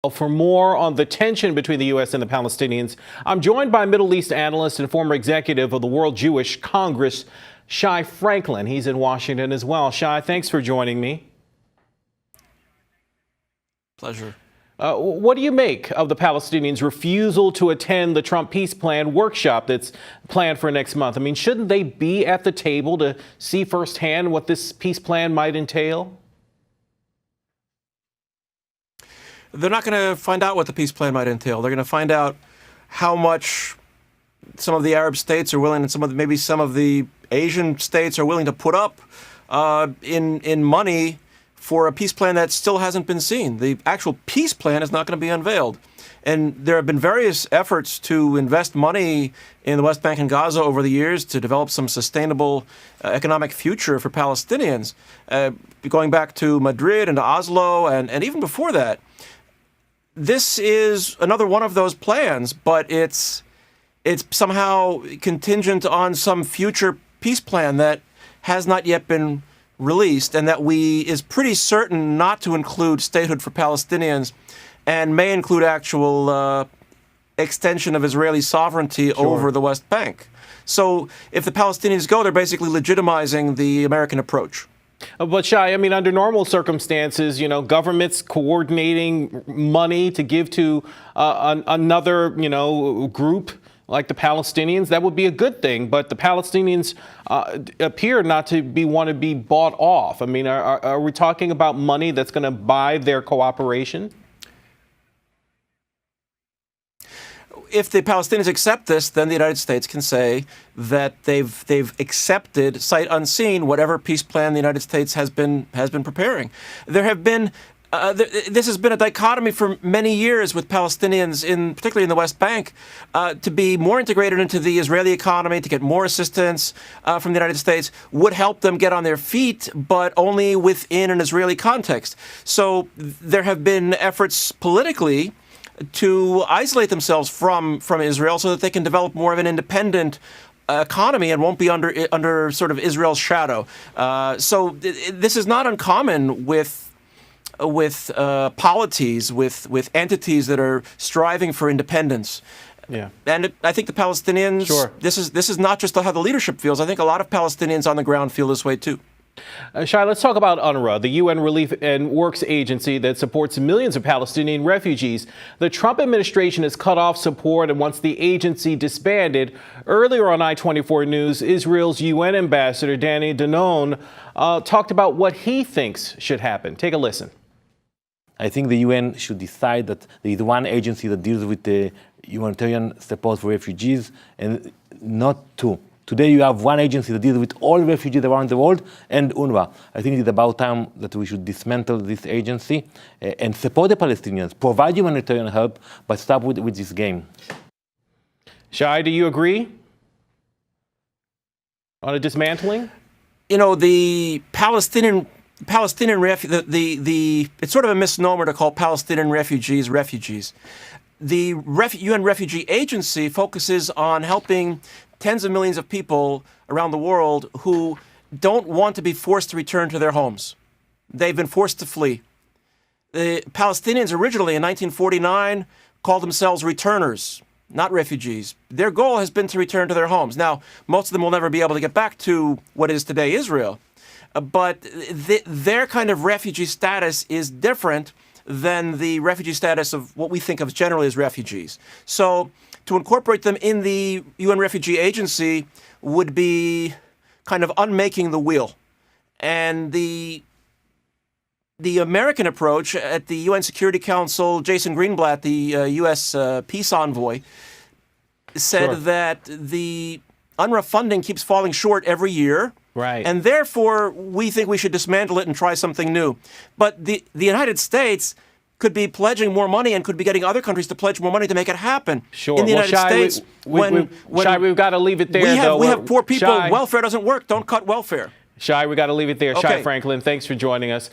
For more on the tension between the U.S. and the Palestinians, I'm joined by Middle East analyst and former executive of the World Jewish Congress, Shai Franklin. He's in Washington as well. Shai, thanks for joining me. Pleasure. What do you make of the Palestinians' refusal to attend the Trump peace plan workshop that's planned for next month? I mean, shouldn't they be at the table to see firsthand what this peace plan might entail? They're not going to find out what the peace plan might entail. They're going to find out how much some of the Arab states are willing, and maybe some of the Asian states are willing to put up in money for a peace plan that still hasn't been seen. The actual peace plan is not going to be unveiled. And there have been various efforts to invest money in the West Bank and Gaza over the years to develop some sustainable economic future for Palestinians, going back to Madrid and to Oslo and even before that. This is another one of those plans, but it's somehow contingent on some future peace plan that has not yet been released and that is pretty certain not to include statehood for Palestinians and may include actual extension of Israeli sovereignty over the West Bank. So if the Palestinians go, they're basically legitimizing the American approach. But Shai, I mean, under normal circumstances, governments coordinating money to give to another, group like the Palestinians, that would be a good thing. But the Palestinians appear not to want to be bought off. I mean, are we talking about money that's going to buy their cooperation? If the Palestinians accept this, then the United States can say that they've accepted, sight unseen, whatever peace plan the United States has been preparing. There have been this has been a dichotomy for many years with Palestinians, particularly in the West Bank, to be more integrated into the Israeli economy, to get more assistance from the United States would help them get on their feet, but only within an Israeli context. So there have been efforts politically to isolate themselves from Israel so that they can develop more of an independent economy and won't be under sort of Israel's shadow. So this is not uncommon with polities, with entities that are striving for independence. Yeah. And I think the Palestinians, this is not just how the leadership feels. I think a lot of Palestinians on the ground feel this way too. Shai, let's talk about UNRWA, the UN Relief and Works Agency that supports millions of Palestinian refugees. The Trump administration has cut off support and wants the agency disbanded. Earlier on I-24 News, Israel's UN ambassador, Danny Danon, talked about what he thinks should happen. Take a listen. I think the UN should decide that there is one agency that deals with the humanitarian support for refugees and not two. Today you have one agency that deals with all refugees around the world and UNRWA. I think it is about time that we should dismantle this agency and support the Palestinians, provide humanitarian help, but stop with this game. Shai, do you agree on a dismantling? The Palestinian it's sort of a misnomer to call Palestinian refugees refugees. The UN Refugee Agency focuses on helping tens of millions of people around the world who don't want to be forced to return to their homes. They've been forced to flee. The Palestinians originally in 1949 called themselves returners, not refugees. Their goal has been to return to their homes. Now, most of them will never be able to get back to what is today Israel, but their kind of refugee status is different than the refugee status of what we think of generally as refugees. So to incorporate them in the UN Refugee Agency would be kind of unmaking the wheel. And the American approach at the UN Security Council, Jason Greenblatt, the U.S. peace envoy, said that the UNRWA funding keeps falling short every year. Right. And therefore, we think we should dismantle it and try something new. But the United States could be pledging more money and could be getting other countries to pledge more money to make it happen. Sure. In the United States, Shai, we've got to leave it there. We have poor people. Shai, welfare doesn't work. Don't cut welfare. Shai, we got to leave it there. Okay. Shai Franklin, thanks for joining us.